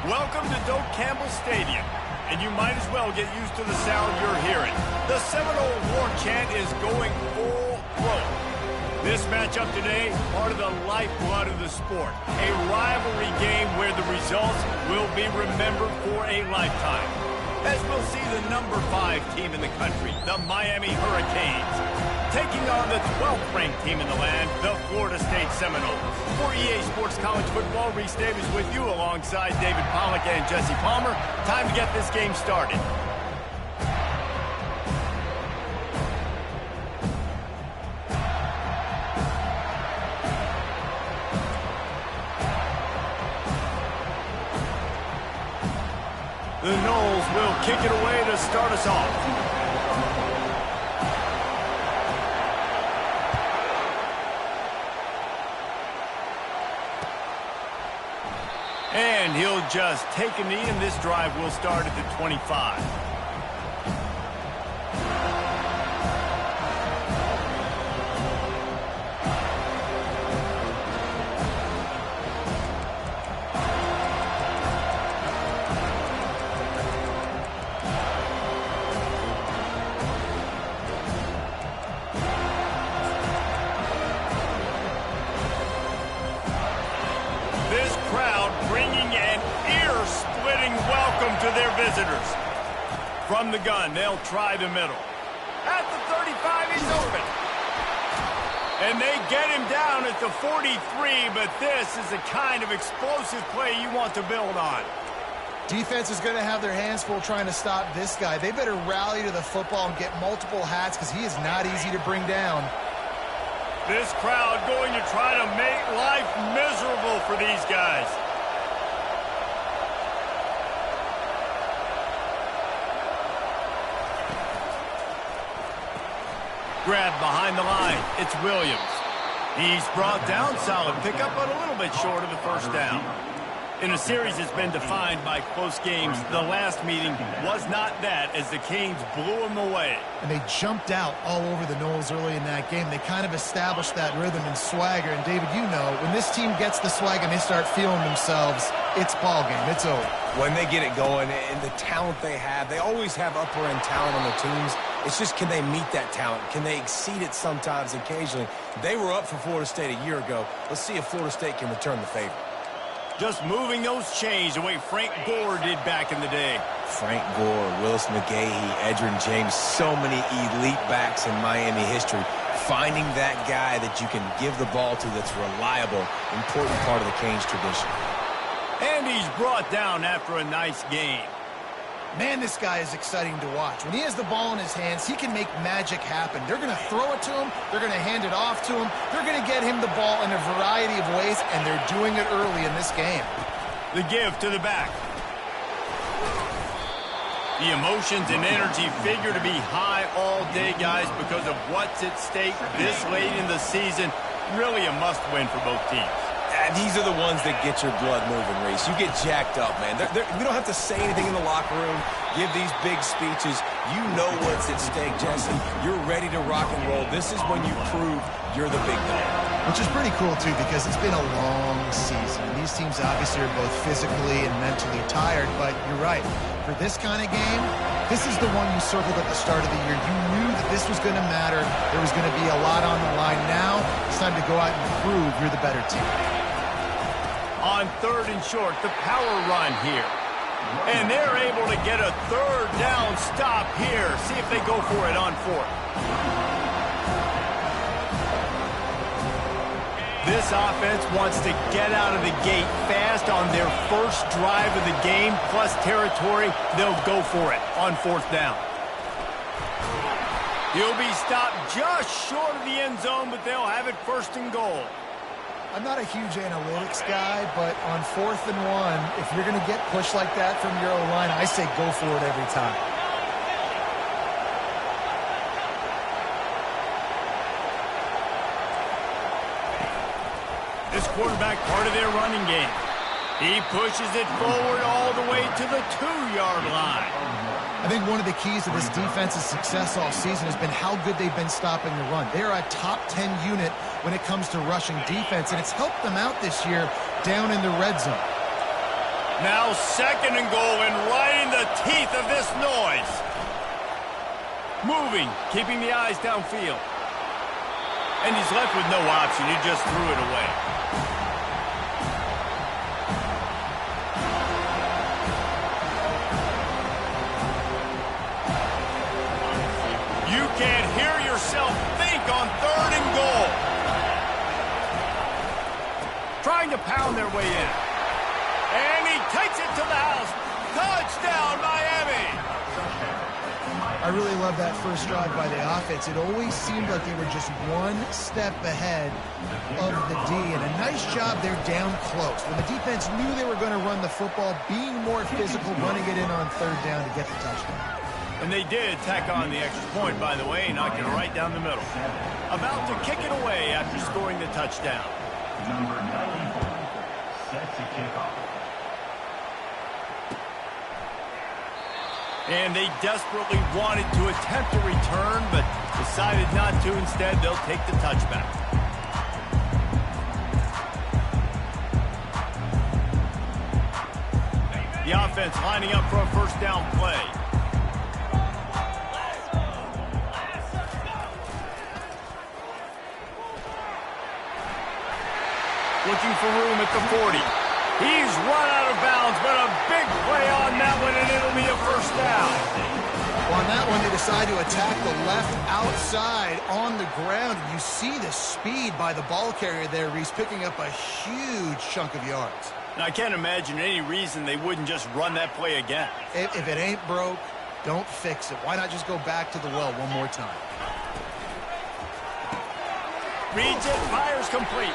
Welcome to Doak Campbell Stadium, and you might as well get used to the sound you're hearing. The Seminole war chant is going full throat. This matchup today, part of the lifeblood of the sport. A rivalry game where the results will be remembered for a lifetime. As we'll see the number 5 team in the country, the Miami Hurricanes, taking on the 12th ranked team in the land, the Florida State Seminoles. For EA Sports College Football, Reese Davis with you alongside David Pollack and Jesse Palmer. Time to get this game started. The Noles will kick it away to start us off. And he'll just take a knee, and this drive will start at the 25. To their visitors. From the gun, they'll try the middle. At the 35, he's open. And they get him down at the 43, but this is the kind of explosive play you want to build on. Defense is going to have their hands full trying to stop this guy. They better rally to the football and get multiple hats because he is not easy to bring down. This crowd going to try to make life miserable for these guys. Grab behind the line. It's Williams. He's brought down. Solid pickup, but a little bit short of the first down. In a series that's been defined by close games, the last meeting was not that as the Canes blew them away. And they jumped out all over the Noles early in that game. They kind of established that rhythm and swagger. And, David, you know, when this team gets the swag and they start feeling themselves, it's ball game. It's over. When they get it going and the talent they have, they always have upper-end talent on their teams. It's just, can they meet that talent? Can they exceed it sometimes, occasionally? They were up for Florida State a year ago. Let's see if Florida State can return the favor. Just moving those chains the way Frank Gore did back in the day. Frank Gore, Willis McGahee, Edgerrin James, so many elite backs in Miami history. Finding that guy that you can give the ball to that's reliable, important part of the Canes tradition. And he's brought down after a nice game. Man, this guy is exciting to watch. When he has the ball in his hands, he can make magic happen. They're going to throw it to him. They're going to hand it off to him. They're going to get him the ball in a variety of ways, and they're doing it early in this game. The give to the back. The emotions and energy figure to be high all day, guys, because of what's at stake this late in the season. Really a must-win for both teams. These are the ones that get your blood moving, Reese. You get jacked up, man. We don't have to say anything in the locker room, give these big speeches. You know what's at stake, Jesse. You're ready to rock and roll. This is when you prove you're the big dog. Which is pretty cool, too, because it's been a long season. These teams obviously are both physically and mentally tired, but you're right. For this kind of game, this is the one you circled at the start of the year. You knew that this was going to matter. There was going to be a lot on the line. Now it's time to go out and prove you're the better team. On 3rd and short, the power run here. And they're able to get a 3rd down stop here. See if they go for it on 4th. This offense wants to get out of the gate fast on their first drive of the game, plus territory. They'll go for it on 4th down. He'll be stopped just short of the end zone, but they'll have it 1st and goal. I'm not a huge analytics guy, but on 4th and 1, if you're going to get pushed like that from your O-line, I say go for it every time. This quarterback part of their running game. He pushes it forward all the way to the 2-yard line. I think one of the keys to this defense's success all season has been how good they've been stopping the run. They are a top 10 unit when it comes to rushing defense, and it's helped them out this year down in the red zone. Now 2nd and goal, and right in the teeth of this noise. Moving, keeping the eyes downfield. And he's left with no option. He just threw it away. You can't hear yourself think on 3rd and goal. Trying to pound their way in. And he takes it to the house. Touchdown, Miami! I really love that first drive by the offense. It always seemed like they were just one step ahead of the D. And a nice job there down close. When the defense knew they were going to run the football, being more physical, running it in on 3rd down to get the touchdown. And they did tack on the extra point, by the way, knocked it right down the middle. About to kick it away after scoring the touchdown. Number 94 set to kick off. And they desperately wanted to attempt a return, but decided not to. Instead, they'll take the touchback. The offense lining up for a first down play. Looking for room at the 40. He's run out of bounds, but a big play on that one, and it'll be a first down. Well, on that one, they decide to attack the left outside on the ground. You see the speed by the ball carrier there, Reese, picking up a huge chunk of yards. Now, I can't imagine any reason they wouldn't just run that play again. If it ain't broke, don't fix it. Why not just go back to the well one more time? Reads it, fires complete.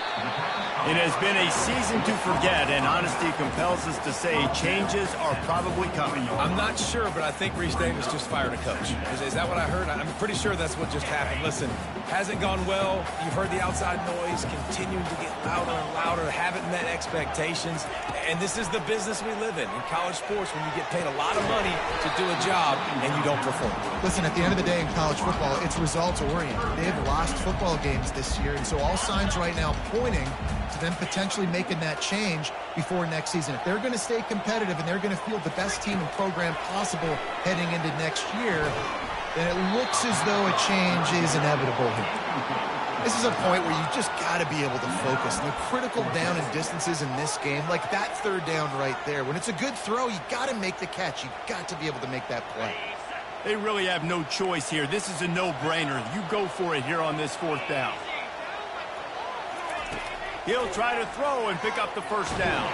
It has been a season to forget, and honesty compels us to say changes are probably coming. I'm not sure, but I think Reese Davis just fired a coach. Is that what I heard? I'm pretty sure that's what just happened. Listen, hasn't gone well. You've heard the outside noise continuing to get louder and louder, haven't met expectations. And this is the business we live in college sports, when you get paid a lot of money to do a job and you don't perform. Listen, at the end of the day in college football, it's results-oriented. They've lost football games this year, and so all signs right now pointing to them potentially making that change before next season. If they're going to stay competitive and they're going to field the best team and program possible heading into next year, then it looks as though a change is inevitable here. This is a point where you just got to be able to focus. And the critical down and distances in this game, like that 3rd down right there, when it's a good throw, you got to make the catch. You got to be able to make that play. They really have no choice here. This is a no-brainer. You go for it here on this 4th down. He'll try to throw and pick up the first down.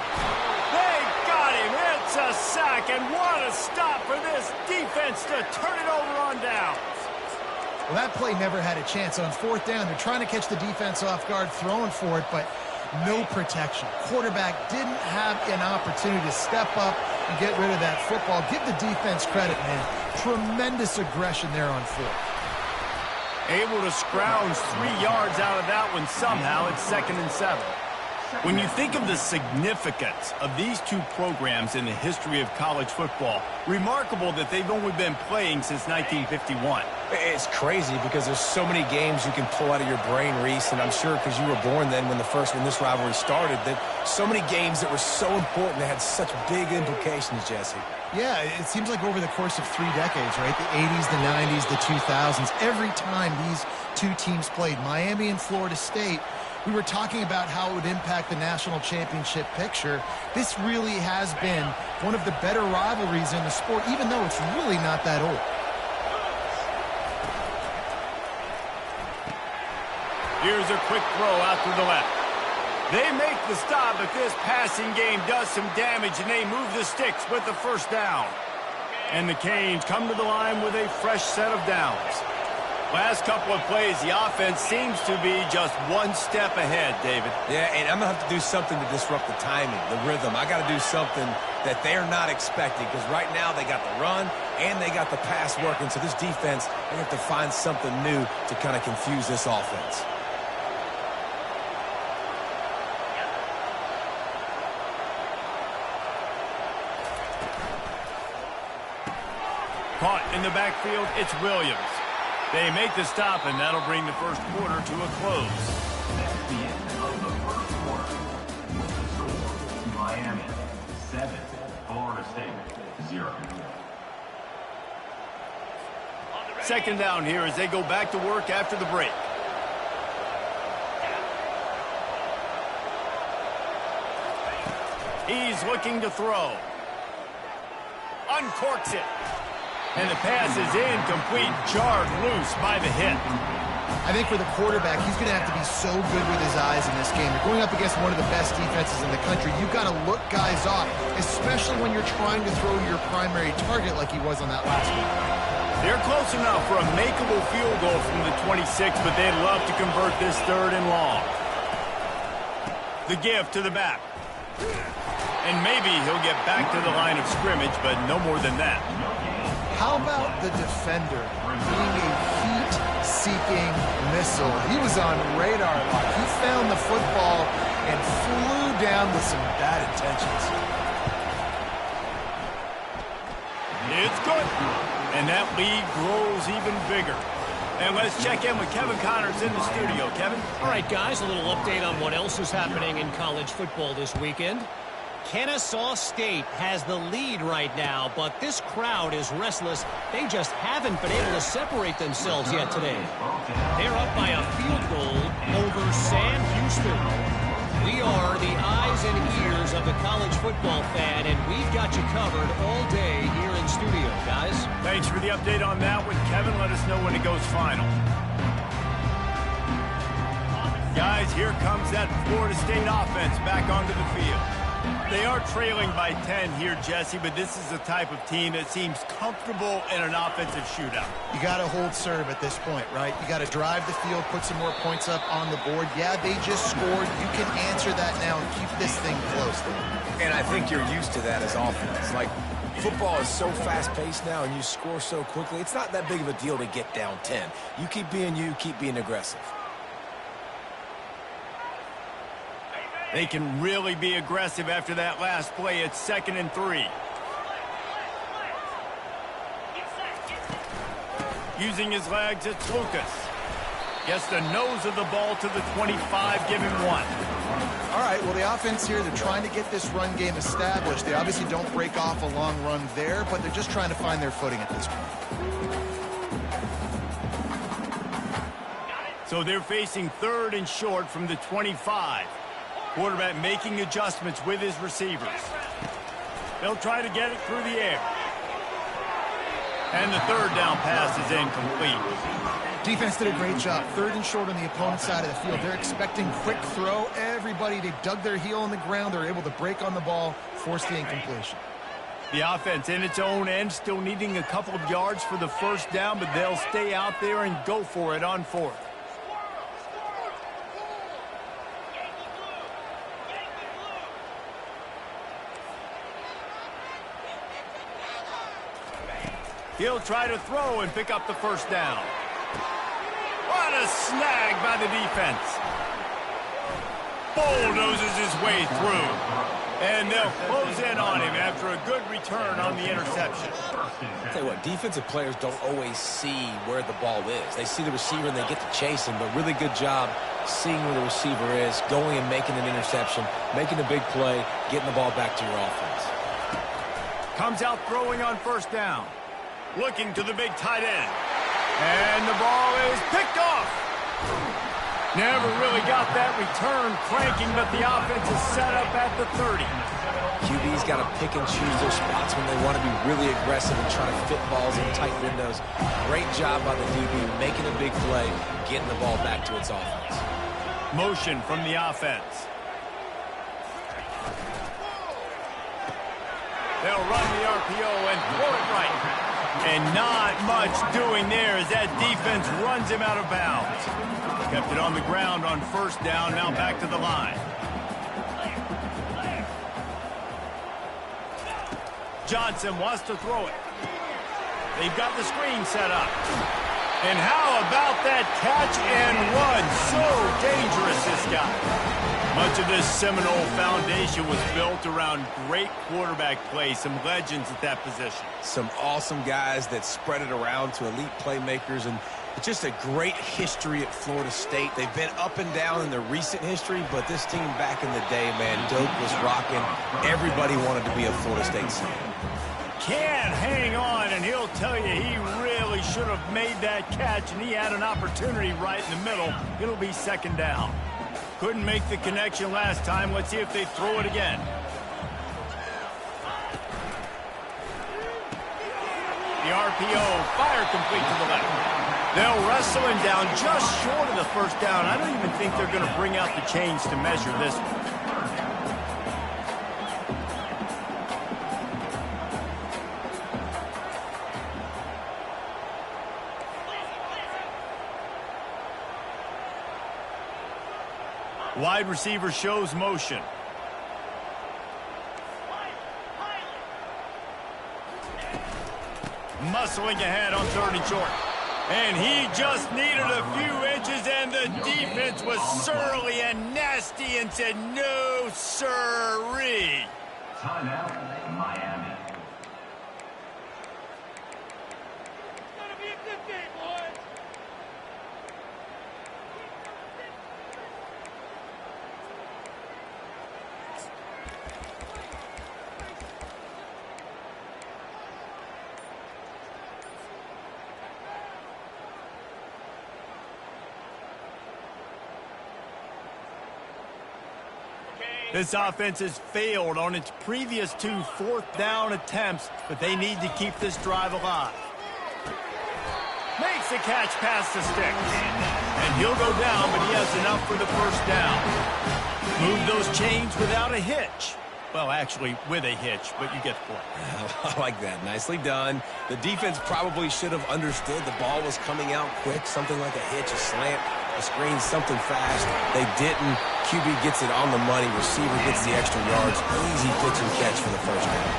They got him. It's a sack, and what a stop for this defense to turn it over on downs. Well, that play never had a chance. On 4th down, they're trying to catch the defense off guard, throwing for it, but no protection. Quarterback didn't have an opportunity to step up and get rid of that football. Give the defense credit, man. Tremendous aggression there on 4th. Able to scrounge 3 yards out of that one somehow. It's 2nd and 7. When you think of the significance of these two programs in the history of college football, remarkable that they've only been playing since 1951. It's crazy because there's so many games you can pull out of your brain, Reese, and I'm sure because you were born then when this rivalry started, that so many games that were so important, that had such big implications, Jesse. Yeah, it seems like over the course of 3 decades, right? The 80s, the 90s, the 2000s, every time these two teams played, Miami and Florida State, we were talking about how it would impact the national championship picture. This really has been one of the better rivalries in the sport, even though it's really not that old. Here's a quick throw out to the left. They make the stop, but this passing game does some damage, and they move the sticks with the first down. And the Canes come to the line with a fresh set of downs. Last couple of plays, the offense seems to be just one step ahead, David. Yeah, and I'm going to have to do something to disrupt the timing, the rhythm. I got to do something that they're not expecting, because right now they got the run and they got the pass working. So this defense, they have to find something new to kind of confuse this offense. Caught in the backfield, it's Williams. They make the stop, and that'll bring the first quarter to a close. That's the end of the first quarter. With the score, Miami 7. second down here as they go back to work after the break. He's looking to throw. Uncorks it. And the pass is incomplete, jarred loose by the hit. I think for the quarterback, he's going to have to be so good with his eyes in this game. You're going up against one of the best defenses in the country. You've got to look guys off, especially when you're trying to throw your primary target like he was on that last one. They're close enough for a makeable field goal from the 26, but they'd love to convert this 3rd and long. The give to the back. And maybe he'll get back to the line of scrimmage, but no more than that. How about the defender being a heat-seeking missile? He was on radar lock. He found the football and flew down with some bad intentions. It's good. And that lead grows even bigger. And let's check in with Kevin Connors in the studio. Kevin? All right, guys, a little update on what else is happening in college football this weekend. Kennesaw State has the lead right now, but this crowd is restless. They just haven't been able to separate themselves yet today. They're up by a field goal over Sam Houston. We are the eyes and ears of the college football fan, and we've got you covered all day here in studio, guys. Thanks for the update on that one, Kevin. Let us know when it goes final. Guys, here comes that Florida State offense back onto the field. They are trailing by 10 here, Jesse, but this is the type of team that seems comfortable in an offensive shootout. You got to hold serve at this point, right? You got to drive the field, put some more points up on the board. Yeah, they just scored. You can answer that now and keep this thing close. And I think you're used to that as offense. Like, football is so fast-paced now and you score so quickly, it's not that big of a deal to get down 10. You keep being aggressive. They can really be aggressive after that last play. It's 2nd and 3. Using his legs, it's Lucas. Gets the nose of the ball to the 25, give him 1. All right, well, the offense here, they're trying to get this run game established. They obviously don't break off a long run there, but they're just trying to find their footing at this point. So they're facing 3rd and short from the 25. Quarterback making adjustments with his receivers. They'll try to get it through the air. And the 3rd down pass is incomplete. Defense did a great job. 3rd and short on the opponent's side of the field. They're expecting quick throw. Everybody, they dug their heel on the ground. They're able to break on the ball, force the incompletion. The offense in its own end, still needing a couple of yards for the 1st down, but they'll stay out there and go for it on 4th. He'll try to throw and pick up the 1st down. What a snag by the defense. Bulldozes his way through. And they'll close in on him after a good return on the interception. I'll tell you what, defensive players don't always see where the ball is. They see the receiver and they get to chase him, but really good job seeing where the receiver is, going and making an interception, making a big play, getting the ball back to your offense. Comes out throwing on 1st down. Looking to the big tight end. And the ball is picked off. Never really got that return cranking, but the offense is set up at the 30. QB's got to pick and choose their spots when they want to be really aggressive and try to fit balls in tight windows. Great job by the DB making a big play, getting the ball back to its offense. Motion from the offense. They'll run the RPO and throw it right. And not much doing there as that defense runs him out of bounds. Kept it on the ground on 1st down, now back to the line. Johnson wants to throw it. They've got the screen set up. And how about that catch and run? So dangerous, this guy. Much of this Seminole foundation was built around great quarterback play, some legends at that position. Some awesome guys that spread it around to elite playmakers, and it's just a great history at Florida State. They've been up and down in the recent history, but this team back in the day, man, Doak was rocking. Everybody wanted to be a Florida State fan. Can't hang on, and he'll tell you he really should have made that catch, and he had an opportunity right in the middle. It'll be second down. Couldn't make the connection last time. Let's see if they throw it again. The RPO, fire complete to the left. They'll wrestle him down just short of the first down. I don't even think they're going to bring out the chains to measure this one. Wide receiver shows motion. Muscling ahead on 3rd and short. And he just needed a few inches, and the defense was surly and nasty and said, no, sirree. Timeout, Miami. This offense has failed on its previous 2 4th-down attempts, but they need to keep this drive alive. Makes the catch past the sticks. And he'll go down, but he has enough for the first down. Move those chains without a hitch. Well, actually, with a hitch, but you get the point. I like that. Nicely done. The defense probably should have understood the ball was coming out quick, something like a hitch, a slant, a screen, something fast. They didn't. QB gets it on the money. Receiver gets the extra yards. Easy pitch and catch for the first down.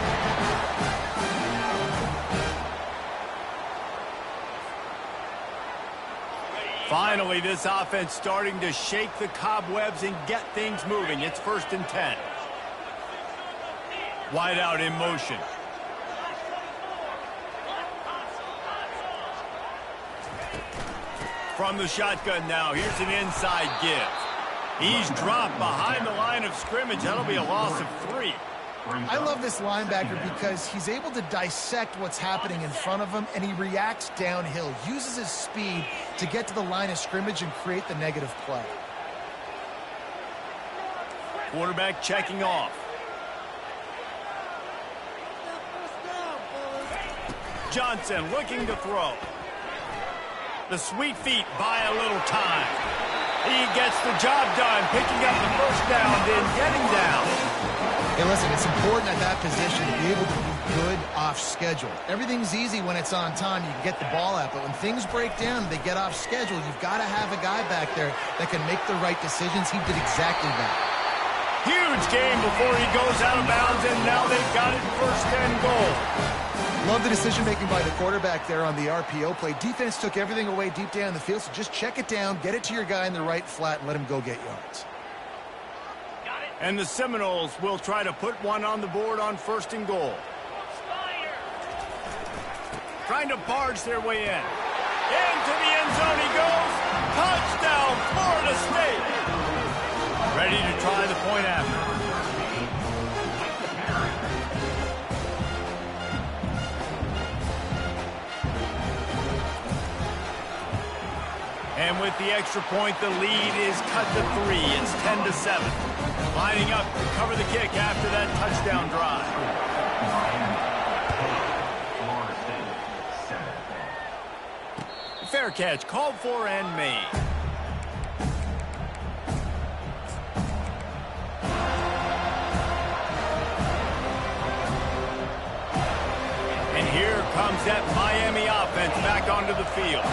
Finally, this offense starting to shake the cobwebs and get things moving. It's 1st and 10. Wide out in motion. From the shotgun now, here's an inside give. He's dropped behind the line of scrimmage. That'll be a loss of 3. I love this linebacker because he's able to dissect what's happening in front of him, and he reacts downhill, uses his speed to get to the line of scrimmage and create the negative play. Quarterback checking off. Johnson looking to throw. The sweet feet buy a little time. He gets the job done, picking up the first down, then getting down. Hey, listen, it's important at that position to be able to be good off schedule. Everything's easy when it's on time. You can get the ball out, but when things break down and they get off schedule, you've got to have a guy back there that can make the right decisions. He did exactly that. Huge game before he goes out of bounds, and now they've got it 1st and goal. Love the decision-making by the quarterback there on the RPO play. Defense took everything away deep down the field, so just check it down, get it to your guy in the right flat, and let him go get yards. And the Seminoles will try to put one on the board on 1st and goal. Trying to barge their way in. Into the end zone he goes. Touchdown, Florida State. Ready to try the point after. And with the extra point, the lead is cut to 3. It's 10-7. Lining up to cover the kick after that touchdown drive. Fair catch called for and made. And here comes that Miami offense back onto the field.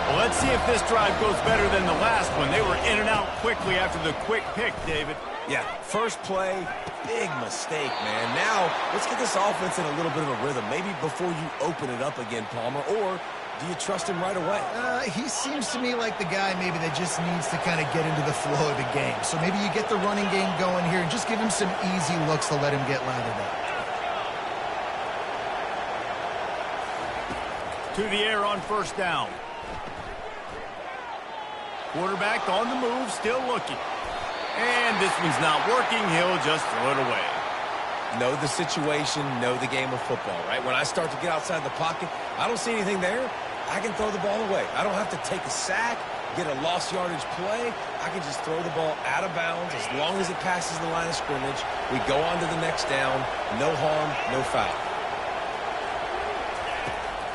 Well, let's see if this drive goes better than the last one. They were in and out quickly after the quick pick, David. Yeah, first play, big mistake, man. Now, let's get this offense in a little bit of a rhythm. Maybe before you open it up again, Palmer, or do you trust him right away? He seems to me like the guy maybe that just needs to kind of get into the flow of the game. So maybe you get the running game going here and just give him some easy looks to let him get lathered up. To the air on 1st down. Quarterback on the move, still looking. And this one's not working. He'll just throw it away. Know the situation, know the game of football, right? When I start to get outside the pocket, I don't see anything there. I can throw the ball away. I don't have to take a sack, get a lost yardage play. I can just throw the ball out of bounds as long as it passes the line of scrimmage. We go on to the next down. No harm, no foul.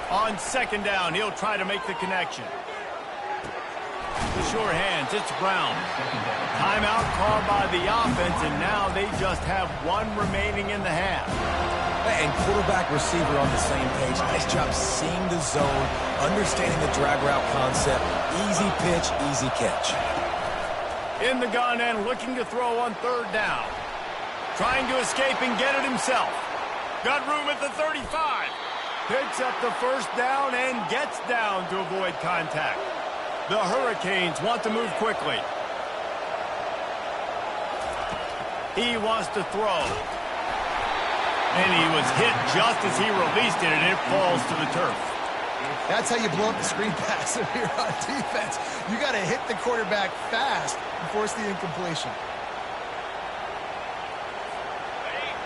On second down, he'll try to make the connection. The sure hands, it's Brown. Timeout called by the offense, and now they just have one remaining in the half. And quarterback, receiver on the same page. Nice job seeing the zone, understanding the drag route concept. Easy pitch, easy catch. In the gun and looking to throw on third down. Trying to escape and get it himself. Got room at the 35. Picks up the first down and gets down to avoid contact. The Hurricanes want to move quickly. He wants to throw. And he was hit just as he released it, and it falls to the turf. That's how you blow up the screen pass if you're on defense. You got to hit the quarterback fast and force the incompletion.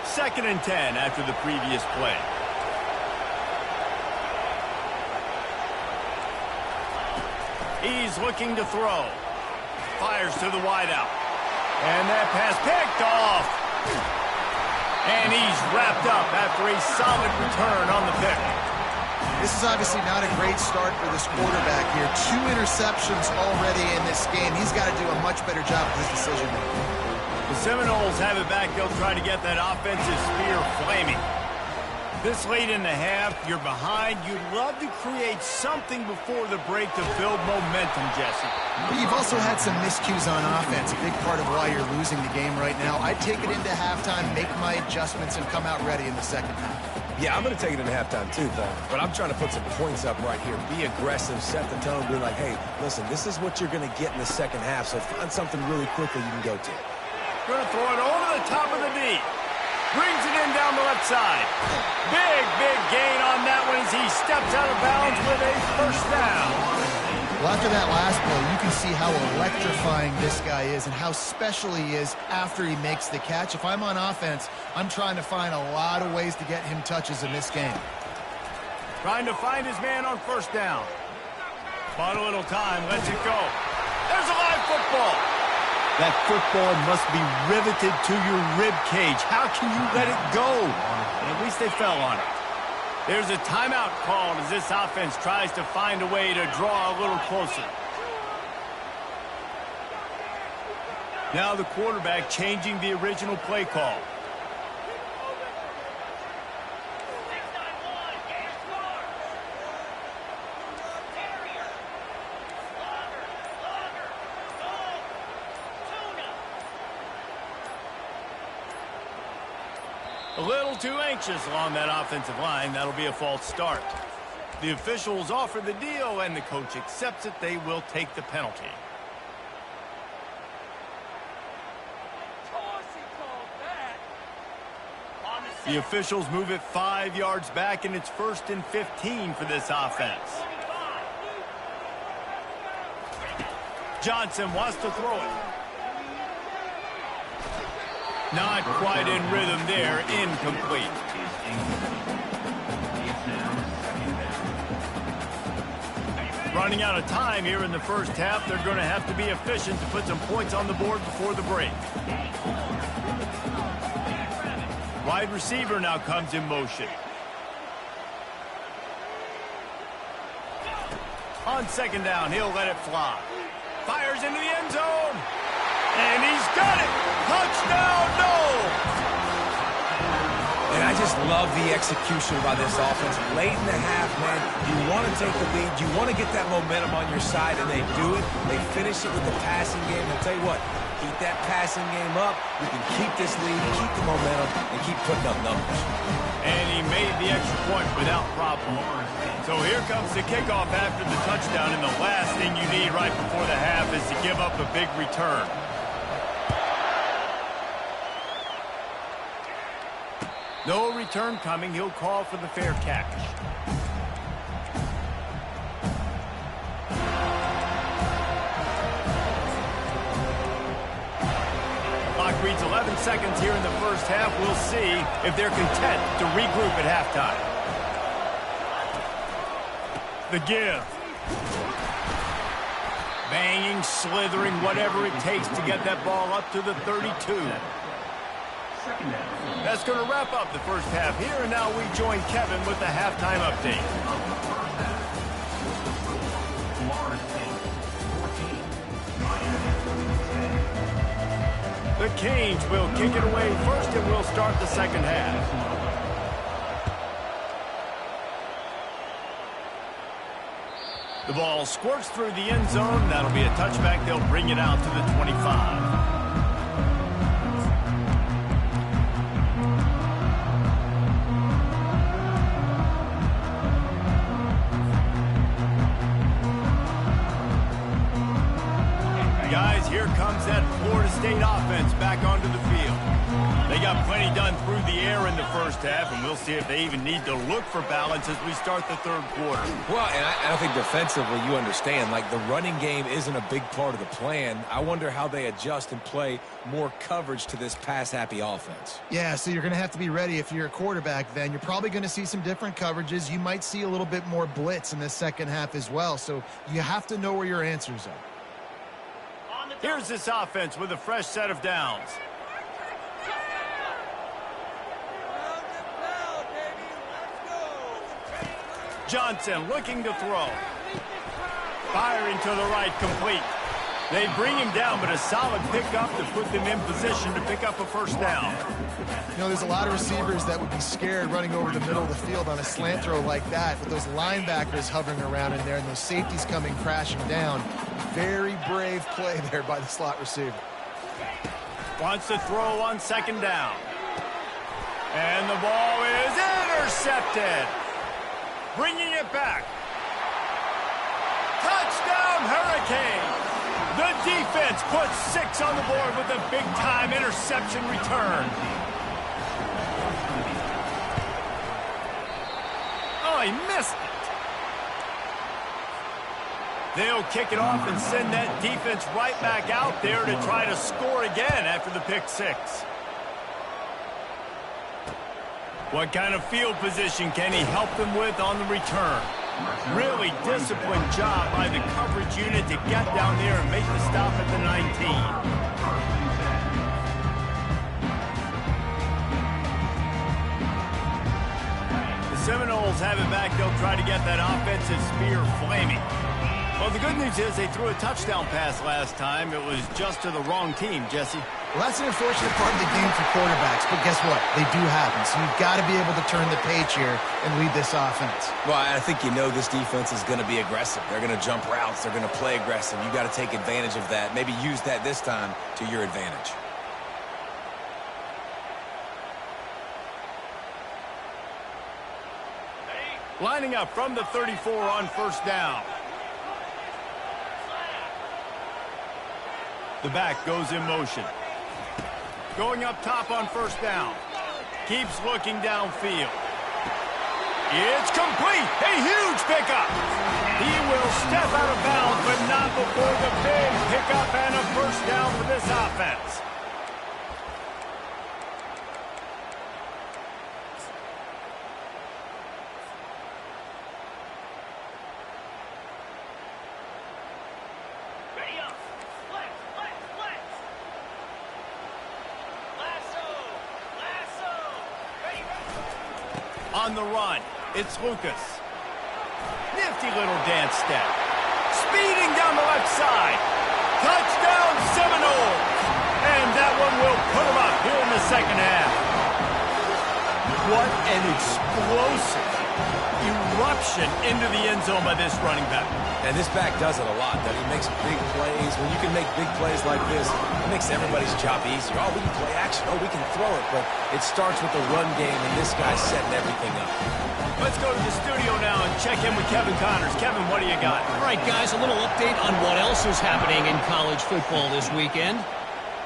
2nd and 10 after the previous play. He's looking to throw. Fires to the wideout. And that pass picked off. And he's wrapped up after a solid return on the pick. This is obviously not a great start for this quarterback here. 2 interceptions already in this game. He's got to do a much better job with his decision-making. The Seminoles have it back. They'll try to get that offensive spear flaming. This late in the half, you're behind. You'd love to create something before the break to build momentum, Jesse. But you've also had some miscues on offense, a big part of why you're losing the game right now. I'd take it into halftime, make my adjustments, and come out ready in the second half. Yeah, I'm going to take it into halftime too, but I'm trying to put some points up right here. Be aggressive, set the tone, be like, hey, listen, this is what you're going to get in the second half, so find something really quickly you can go to. Going to throw it over the top of the D. Brings it in down the left side. Big gain on that one as he steps out of bounds with a first down. Well, after that last play, you can see how electrifying this guy is and how special he is after he makes the catch. If I'm on offense, I'm trying to find a lot of ways to get him touches in this game. Trying to find his man on first down. Bought a little time, lets it go. There's a live football. That football must be riveted to your rib cage. How can you let it go? At least they fell on it. There's a timeout called as this offense tries to find a way to draw a little closer. Now the quarterback changing the original play call. A little too anxious along that offensive line. That'll be a false start. The officials offer the deal, and the coach accepts it. They will take the penalty. The officials move it 5 yards back, and it's 1st and 15 for this offense. Johnson wants to throw it. Not quite in rhythm there, incomplete. Running out of time here in the first half. They're going to have to be efficient to put some points on the board before the break. Wide receiver now comes in motion. On second down, he'll let it fly. Fires into the end zone. And he's got it. Touchdown, no! And I just love the execution by this offense. Late in the half, man, you want to take the lead. You want to get that momentum on your side, and they do it. They finish it with the passing game. I'll tell you what, keep that passing game up. You can keep this lead, keep the momentum, and keep putting up numbers. And he made the extra point without problem. So here comes the kickoff after the touchdown, and the last thing you need right before the half is to give up a big return. No return coming. He'll call for the fair catch. Clock reads 11 seconds here in the first half. We'll see if they're content to regroup at halftime. The give. Banging, slithering, whatever it takes to get that ball up to the 32. That's going to wrap up the first half here, and now we join Kevin with the halftime update. The Canes will kick it away first, and we'll start the second half. The ball squirts through the end zone. That'll be a touchback. They'll bring it out to the 25. Guys, here comes that Florida State offense back onto the field. They got plenty done through the air in the first half, and we'll see if they even need to look for balance as we start the third quarter. Well, and I think defensively, you understand, like the running game isn't a big part of the plan. I wonder how they adjust and play more coverage to this pass-happy offense. Yeah, so you're going to have to be ready if you're a quarterback then. You're probably going to see some different coverages. You might see a little bit more blitz in the second half as well, so you have to know where your answers are. Here's this offense with a fresh set of downs. Johnson looking to throw. Firing to the right, complete. They bring him down, but a solid pickup to put them in position to pick up a first down. You know, there's a lot of receivers that would be scared running over the middle of the field on a slant throw like that, with those linebackers hovering around in there and those safeties coming crashing down. Very brave play there by the slot receiver. Wants to throw on second down. And the ball is intercepted. Bringing it back. Touchdown, Hurricanes. The defense puts 6 on the board with a big-time interception return. Oh, he missed it. They'll kick it off and send that defense right back out there to try to score again after the pick 6. What kind of field position can he help them with on the return? Really disciplined job by the coverage unit to get down there and make the stop at the 19. The Seminoles have it back. They'll try to get that offensive spear flaming. Well, the good news is they threw a touchdown pass last time. It was just to the wrong team, Jesse. Well, that's an unfortunate part of the game for quarterbacks, but guess what? They do happen, so you've got to be able to turn the page here and lead this offense. Well, I think you know this defense is going to be aggressive. They're going to jump routes. They're going to play aggressive. You got to take advantage of that. Maybe use that this time to your advantage. Lining up from the 34 on first down. The back goes in motion. Going up top on first down. Keeps looking downfield. It's complete. A huge pickup. He will step out of bounds, but not before the big pickup and a first down for this offense. On the run, it's Lucas. Nifty little dance step. Speeding down the left side. Touchdown Seminoles. And that one will put him up here in the second half. What an explosive eruption into the end zone by this running back. And this back does it a lot. That he makes big plays. When you can make big plays like this, it makes everybody's job easier. Oh, we can play action. Oh, we can throw it. But it starts with the run game, and this guy's setting everything up. Let's go to the studio now and check in with Kevin Connors. Kevin, what do you got? All right, guys, a little update on what else is happening in college football this weekend.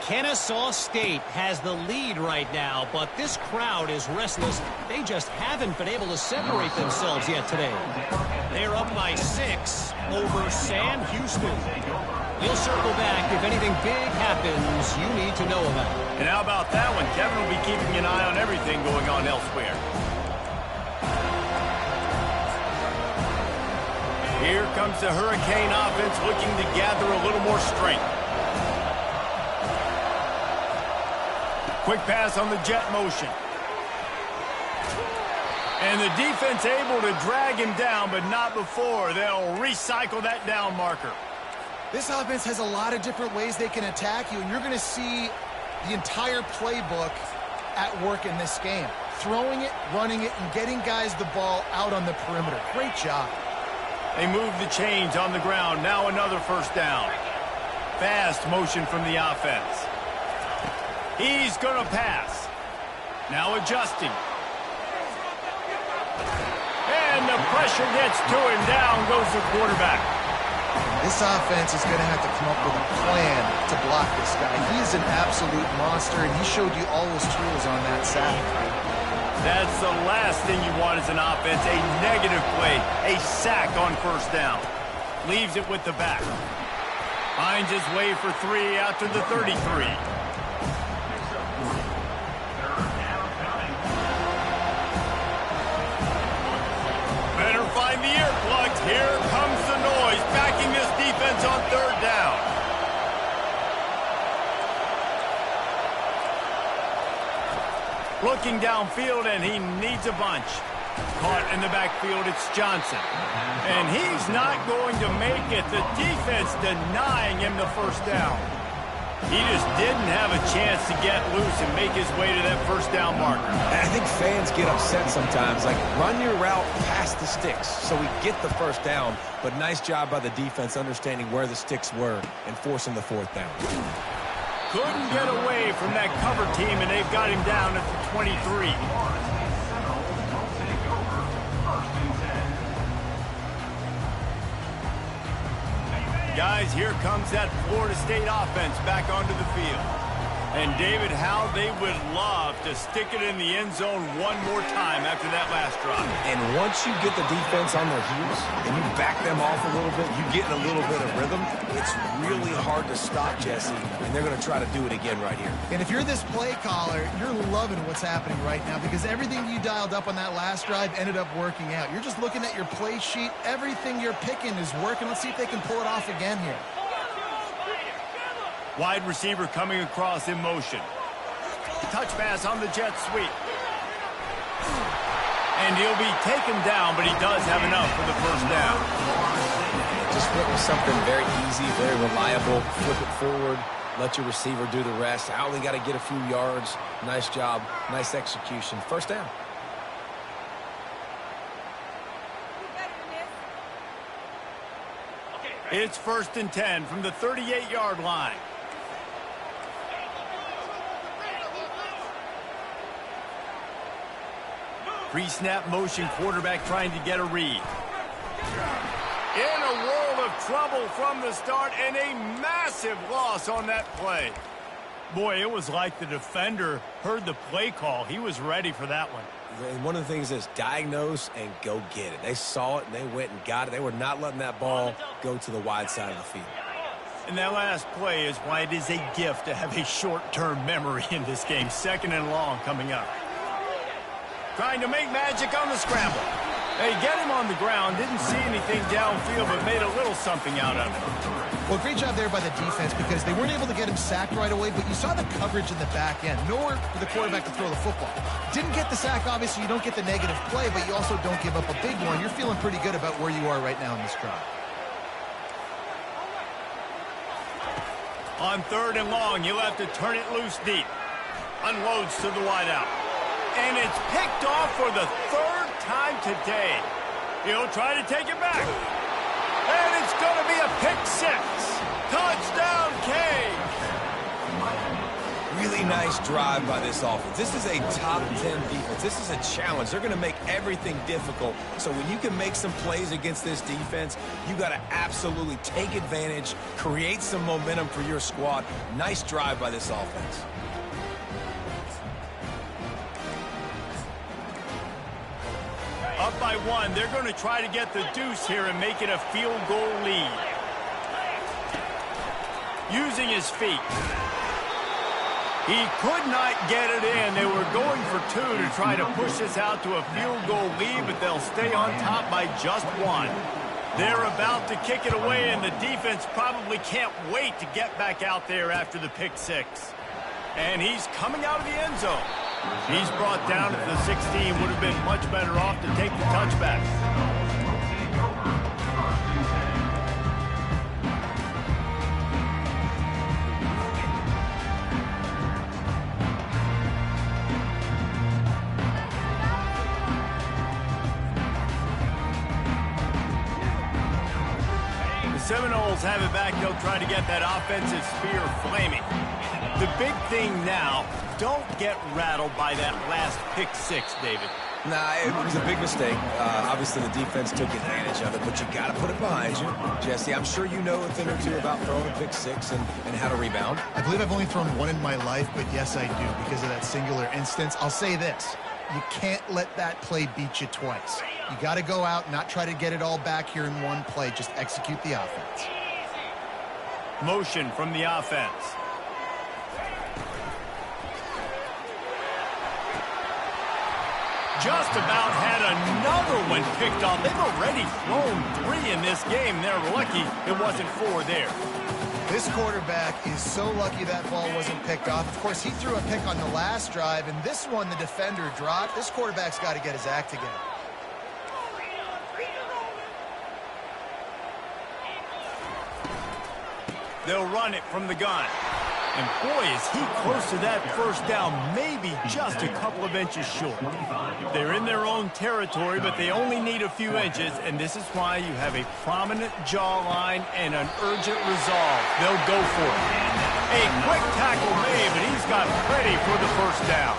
Kennesaw State has the lead right now, but this crowd is restless. They just haven't been able to separate themselves yet today. They're up by 6 over Sam Houston. We'll circle back if anything big happens you need to know about. And how about that one? Kevin will be keeping an eye on everything going on elsewhere. Here comes the Hurricane offense looking to gather a little more strength. Quick pass on the jet motion. And the defense able to drag him down, but not before. They'll recycle that down marker. This offense has a lot of different ways they can attack you, and you're going to see the entire playbook at work in this game. Throwing it, running it, and getting guys the ball out on the perimeter. Great job. They move the chains on the ground. Now another first down. Fast motion from the offense. He's going to pass. Now adjusting. And the pressure gets to him. Down goes the quarterback. This offense is going to have to come up with a plan to block this guy. He is an absolute monster, and he showed you all his tools on that sack. That's the last thing you want as an offense, a negative play, a sack on first down. Leaves it with the back. Finds his way for 3 out to the 33. Better find the earplugs. Here comes the noise, backing this defense on third down. Looking downfield, and he needs a bunch. Caught in the backfield, it's Johnson. And he's not going to make it. The defense denying him the first down. He just didn't have a chance to get loose and make his way to that first down marker. And I think fans get upset sometimes. Like, run your route past the sticks so we get the first down. But nice job by the defense understanding where the sticks were and forcing the fourth down. Couldn't get away from that cover team, and they've got him down at the 23. Guys, here comes that Florida State offense back onto the field. And, David, how they would love to stick it in the end zone one more time after that last drive. And once you get the defense on their heels and you back them off a little bit, you get in a little bit of rhythm, it's really hard to stop, Jesse, and they're going to try to do it again right here. And if you're this play caller, you're loving what's happening right now because everything you dialed up on that last drive ended up working out. You're just looking at your play sheet. Everything you're picking is working. Let's see if they can pull it off again here. Wide receiver coming across in motion. Touch pass on the jet sweep. And he'll be taken down, but he does have enough for the first down. Just flip with something very easy, very reliable. Flip it forward. Let your receiver do the rest. I only got to get a few yards. Nice job. Nice execution. First down. It's 1st and 10 from the 38-yard line. Pre-snap motion, quarterback trying to get a read. In a world of trouble from the start, and a massive loss on that play. Boy, it was like the defender heard the play call. He was ready for that one. And one of the things is diagnose and go get it. They saw it, and they went and got it. They were not letting that ball go to the wide side of the field. And that last play is why it is a gift to have a short-term memory in this game. 2nd and long coming up. Trying to make magic on the scramble. They get him on the ground, didn't see anything downfield, but made a little something out of it. Well, great job there by the defense because they weren't able to get him sacked right away, but you saw the coverage in the back end. Nowhere for the quarterback to throw the football. Didn't get the sack, obviously. You don't get the negative play, but you also don't give up a big one. You're feeling pretty good about where you are right now in this drive. On 3rd and long, you'll have to turn it loose deep. Unloads to the wideout. And it's picked off for the 3rd time today. He'll try to take it back. And it's going to be a pick 6. Touchdown, Canes. Really nice drive by this offense. This is a top 10 defense. This is a challenge. They're going to make everything difficult. So when you can make some plays against this defense, you got to absolutely take advantage, create some momentum for your squad. Nice drive by this offense. Up by 1. They're going to try to get the deuce here and make it a field goal lead. Using his feet. He could not get it in. They were going for 2 to try to push this out to a field goal lead, but they'll stay on top by just 1. They're about to kick it away, and the defense probably can't wait to get back out there after the pick six. And he's coming out of the end zone. He's brought down at the 16. Would have been much better off to take the touchback. The Seminoles have it back. They'll try to get that offensive spear flaming. The big thing now, don't get rattled by that last pick six, David. Nah, it was a big mistake. Obviously, the defense took advantage of it, but you got to put it behind you. Jesse, I'm sure you know a thing or two about throwing a pick six and how to rebound. I believe I've only thrown one in my life, but yes, I do because of that singular instance. I'll say this. You can't let that play beat you twice. You got to go out, not try to get it all back here in one play. Just execute the offense. Motion from the offense. Just about had another one picked off. They've already thrown 3 in this game. They're lucky it wasn't 4 there. This quarterback is so lucky that ball wasn't picked off. Of course, he threw a pick on the last drive, and this one the defender dropped. This quarterback's got to get his act together. They'll run it from the gun. And boy, is he close to that first down, maybe just a couple of inches short. They're in their own territory, but they only need a few inches, and this is why you have a prominent jawline and an urgent resolve. They'll go for it. A quick tackle made, but he's got plenty for the first down.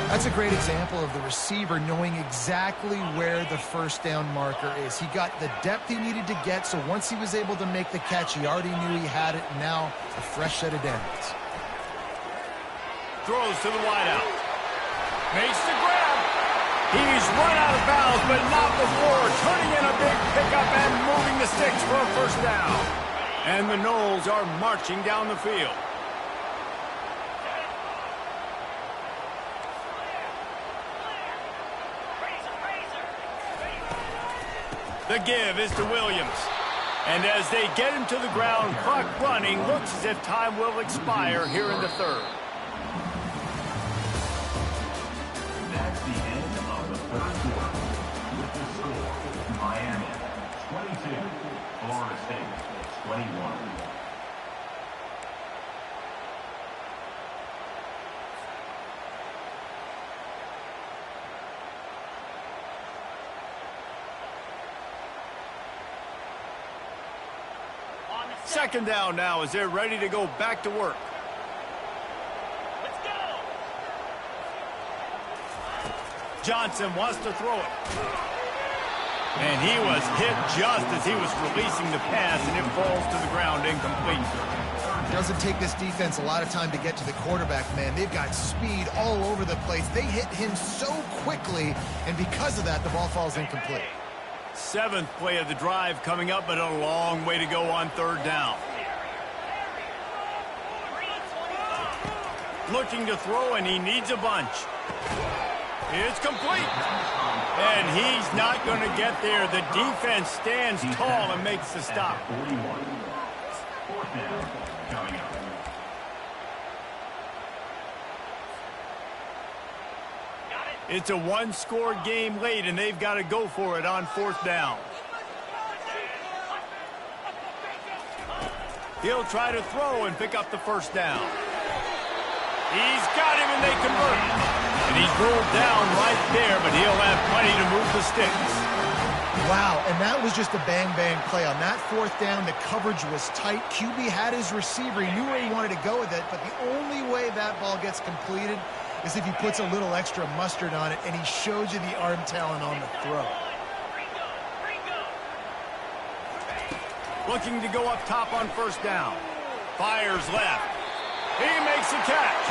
That's a great example of the receiver knowing exactly where the first down marker is. He got the depth he needed to get, so once he was able to make the catch, he already knew he had it, and now a fresh set of downs. Throws to the wideout. Makes the grab. He's run out of bounds, but not before turning in a big pickup and moving the sticks for a first down. And the Noles are marching down the field. The give is to Williams. And as they get him to the ground, clock running, looks as if time will expire here in the third. That's the end of the first quarter. With the score, Miami 22, Florida State 21. Second down now as they're ready to go back to work. Let's go. Johnson wants to throw it. And he was hit just as he was releasing the pass, and it falls to the ground incomplete. It doesn't take this defense a lot of time to get to the quarterback, man. They've got speed all over the place. They hit him so quickly, and because of that, the ball falls incomplete. 7th play of the drive coming up, but a long way to go on third down. Looking to throw, and he needs a bunch. It's complete. And he's not going to get there. The defense stands tall and makes the stop. 41. Fourth down coming up. It's a one-score game late, and they've got to go for it on fourth down. He'll try to throw and pick up the first down. He's got him, and they convert. And he's ruled down right there, but he'll have plenty to move the sticks. Wow, and that was just a bang-bang play. On that fourth down, the coverage was tight. QB had his receiver. He knew where he wanted to go with it, but the only way that ball gets completed is if he puts a little extra mustard on it, and he shows you the arm talent on the throw. Looking to go up top on first down. Fires left. He makes a catch.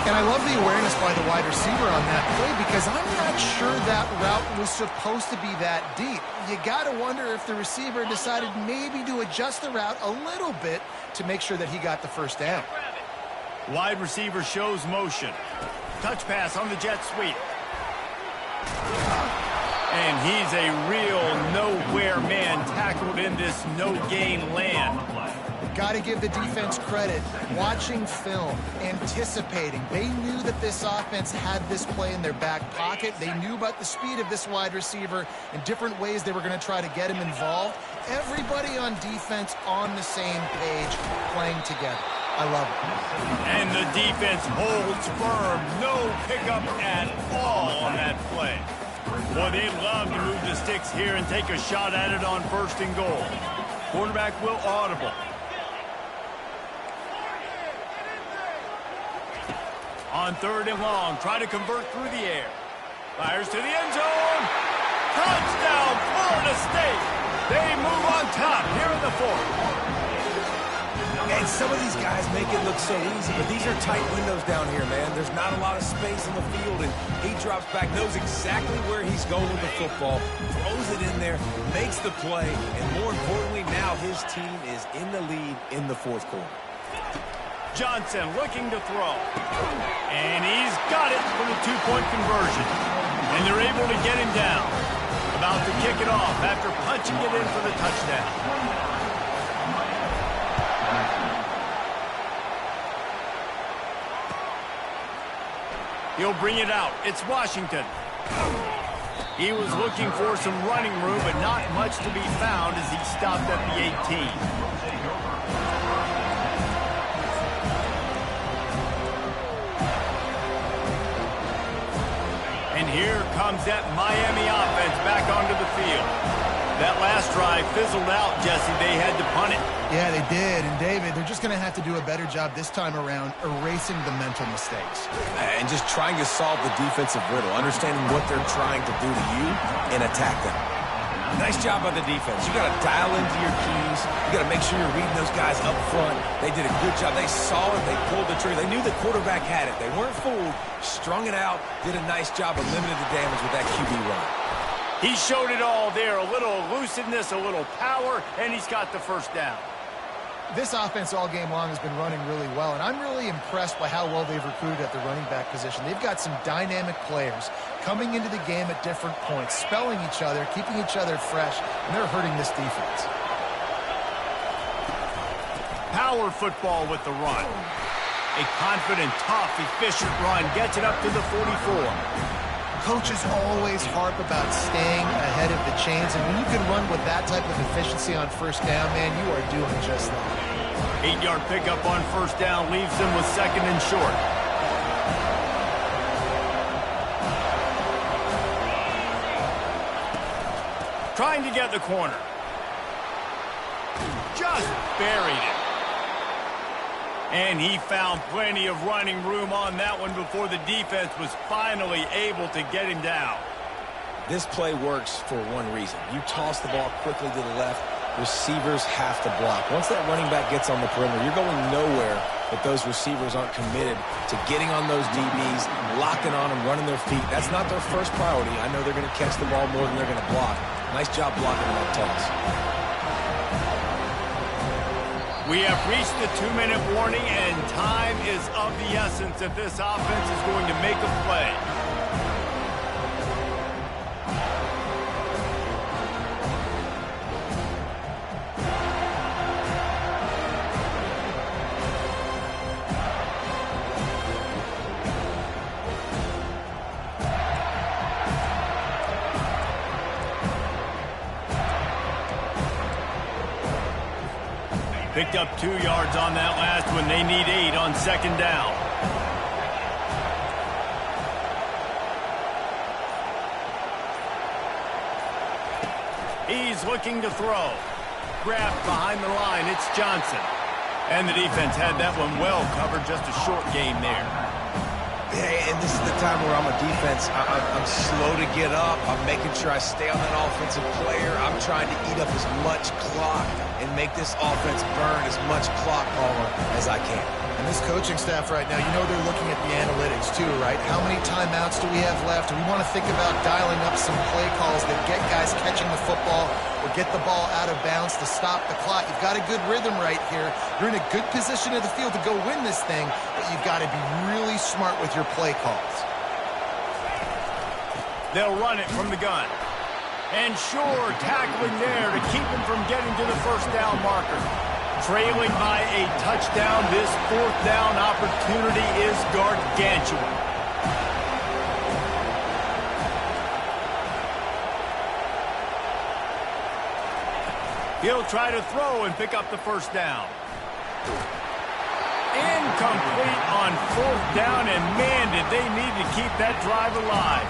And I love the awareness by the wide receiver on that play because I'm not sure that route was supposed to be that deep. You got to wonder if the receiver decided maybe to adjust the route a little bit to make sure that he got the first down. Wide receiver shows motion. Touch pass on the jet sweep. And he's a real nowhere man tackled in this no-gain land. Got to give the defense credit. Watching film, anticipating. They knew that this offense had this play in their back pocket. They knew about the speed of this wide receiver and different ways they were going to try to get him involved. Everybody on defense on the same page, playing together. I love it. And the defense holds firm. No pickup at all on that play. Boy, they love to move the sticks here and take a shot at it on 1st and goal. Quarterback will audible. On 3rd and long, try to convert through the air. Fires to the end zone. Touchdown, Florida State. They move on top here in the 4th. And some of these guys make it look so easy, but these are tight windows down here, man. There's not a lot of space in the field, and he drops back, knows exactly where he's going with the football, throws it in there, makes the play, and more importantly, now his team is in the lead in the 4th quarter. Johnson looking to throw. And he's got it for the 2-point conversion. And they're able to get him down. About to kick it off after punching it in for the touchdown. He'll bring it out. It's Washington. He was looking for some running room, but not much to be found as he stopped at the 18. And here comes that Miami offense back onto the field. That last drive fizzled out, Jesse. They had to punt it. Yeah, they did. And, David, they're just going to have to do a better job this time around erasing the mental mistakes. And just trying to solve the defensive riddle, understanding what they're trying to do to you and attack them. Nice job by the defense. You got to dial into your keys. You got to make sure you're reading those guys up front. They did a good job. They saw it. They pulled the trigger. They knew the quarterback had it. They weren't fooled. Strung it out. Did a nice job of limiting the damage with that QB run. He showed it all there. A little elusiveness, a little power, and he's got the 1st down. This offense all game long has been running really well, and I'm really impressed by how well they've recruited at the running back position. They've got some dynamic players coming into the game at different points, spelling each other, keeping each other fresh, and they're hurting this defense. Power football with the run. A confident, tough, efficient run gets it up to the 44. Coaches always harp about staying ahead of the chains, and when you can run with that type of efficiency on 1st down, man, you are doing just that. 8-yard pickup on 1st down leaves them with 2nd and short. Trying to get the corner. Just buried it. And he found plenty of running room on that one before the defense was finally able to get him down. This play works for one reason. You toss the ball quickly to the left, receivers have to block. Once that running back gets on the perimeter, you're going nowhere if those receivers aren't committed to getting on those DBs, locking on them, running their feet. That's not their first priority. I know they're going to catch the ball more than they're going to block. Nice job blocking on that toss. We have reached the 2-minute warning, and time is of the essence if this offense is going to make a play. Picked up 2 yards on that last one. They need 8 on 2nd down. He's looking to throw. Grabbed behind the line. It's Johnson. And the defense had that one well covered. Just a short game there. Hey, and this is the time where I'm a defense. I'm slow to get up. I'm making sure I stay on that offensive player. I'm trying to eat up as much clock and make this offense burn as much clock power as I can. And this coaching staff right now, you know they're looking at the analytics too, right? How many timeouts do we have left? We want to think about dialing up some play calls that get guys catching the football or get the ball out of bounds to stop the clock. You've got a good rhythm right here. You're in a good position of the field to go win this thing, but you've got to be really smart with your play calls. They'll run it from the gun. And sure, tackling there to keep him from getting to the first down marker. Trailing by a touchdown, this fourth down opportunity is gargantuan. He'll try to throw and pick up the first down. Incomplete on fourth down, and man, did they need to keep that drive alive.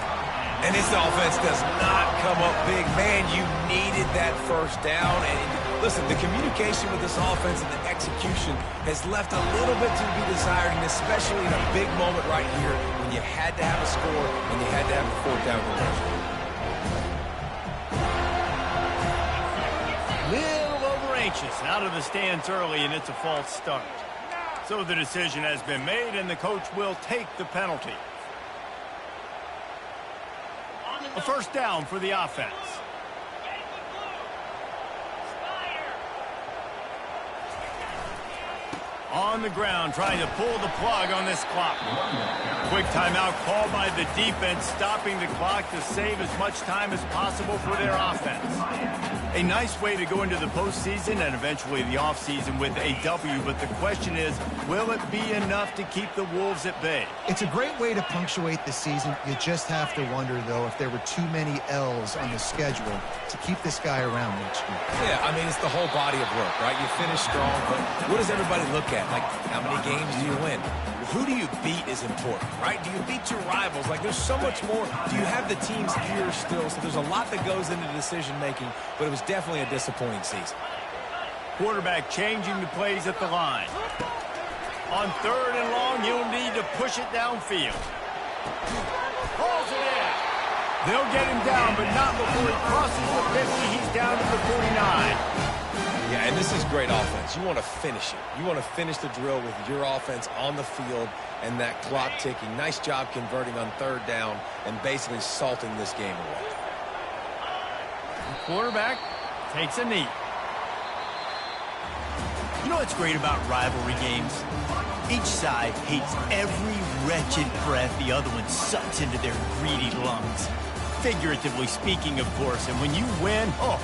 And this offense does not come up big. Man, you needed that first down. And listen, the communication with this offense and the execution has left a little bit to be desired, and especially in a big moment right here when you had to have a score and you had to have the fourth down conversion. Little over anxious out of the stands early, and it's a false start. So the decision has been made, and the coach will take the penalty. A first down for the offense. On the ground, trying to pull the plug on this clock. Quick timeout called by the defense, stopping the clock to save as much time as possible for their offense. A nice way to go into the postseason and eventually the offseason with a W, but the question is, will it be enough to keep the Wolves at bay? It's a great way to punctuate the season. You just have to wonder, though, if there were too many L's on the schedule to keep this guy around next year. Yeah, I mean, it's the whole body of work, right? You finish strong, but what does everybody look at? Like, how many games do you win? Who do you beat is important, right? Do you beat your rivals? Like, there's so much more. Do you have the team's ear still? So there's a lot that goes into decision-making, but it was definitely a disappointing season. Quarterback changing the plays at the line. On third and long, you'll need to push it downfield. Pulls it in. They'll get him down, but not before he crosses the 50. He's down to the 49. Yeah, and this is great offense. You want to finish it. You want to finish the drill with your offense on the field and that clock ticking. Nice job converting on third down and basically salting this game away. The quarterback takes a knee. You know what's great about rivalry games? Each side hates every wretched breath the other one sucks into their greedy lungs. Figuratively speaking, of course, and when you win, oh,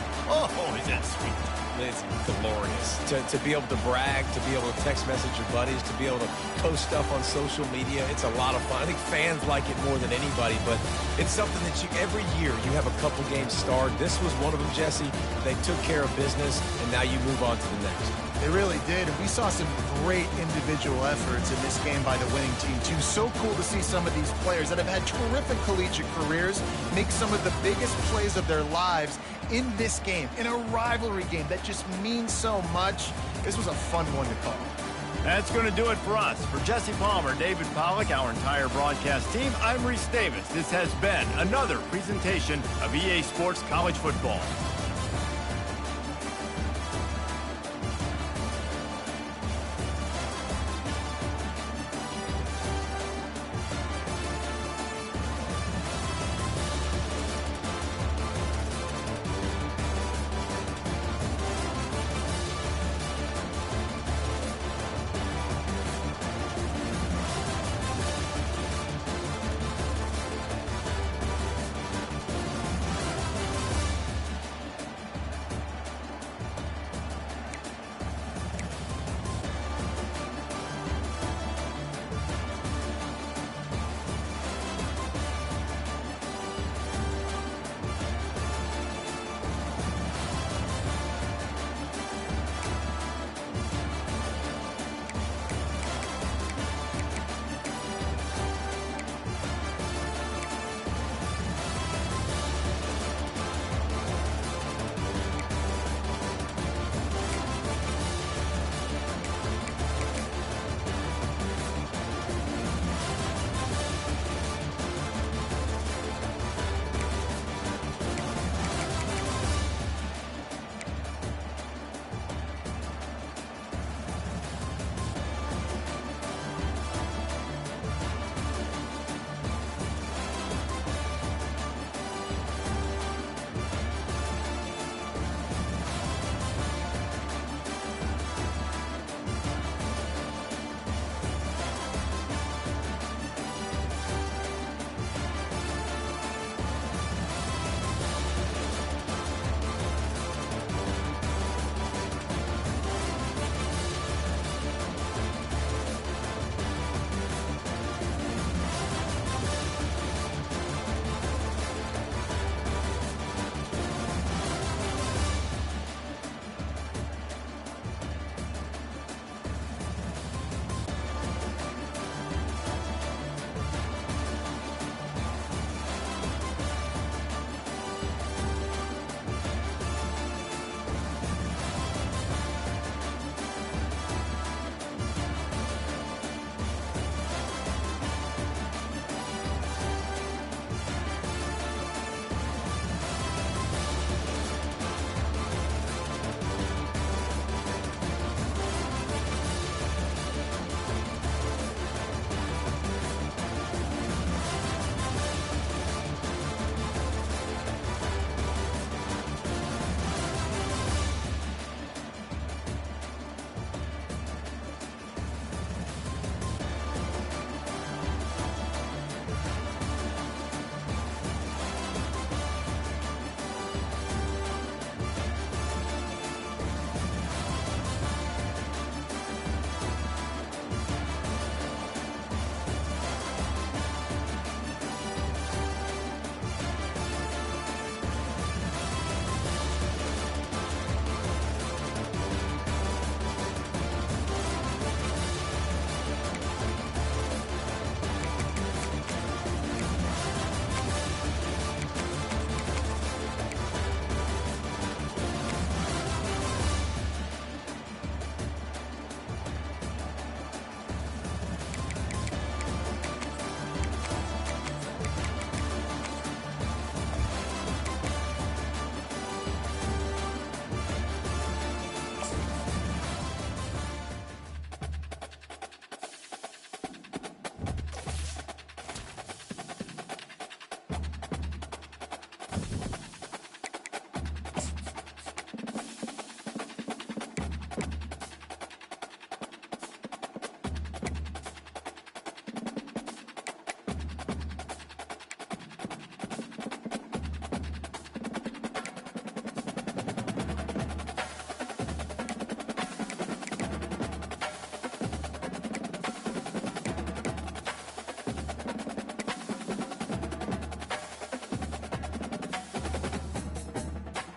is that sweet. It's glorious to be able to brag, to be able to text message your buddies, to be able to post stuff on social media. It's a lot of fun. I think fans like it more than anybody, but it's something that every year you have a couple games starred. This was one of them, Jesse. They took care of business, and now you move on to the next. They really did, and we saw some great individual efforts in this game by the winning team, too. So cool to see some of these players that have had terrific collegiate careers make some of the biggest plays of their lives in this game, in a rivalry game that just means so much. This was a fun one to call. That's going to do it for us. For Jesse Palmer, David Pollack, our entire broadcast team, I'm Reese Davis. This has been another presentation of EA Sports College Football.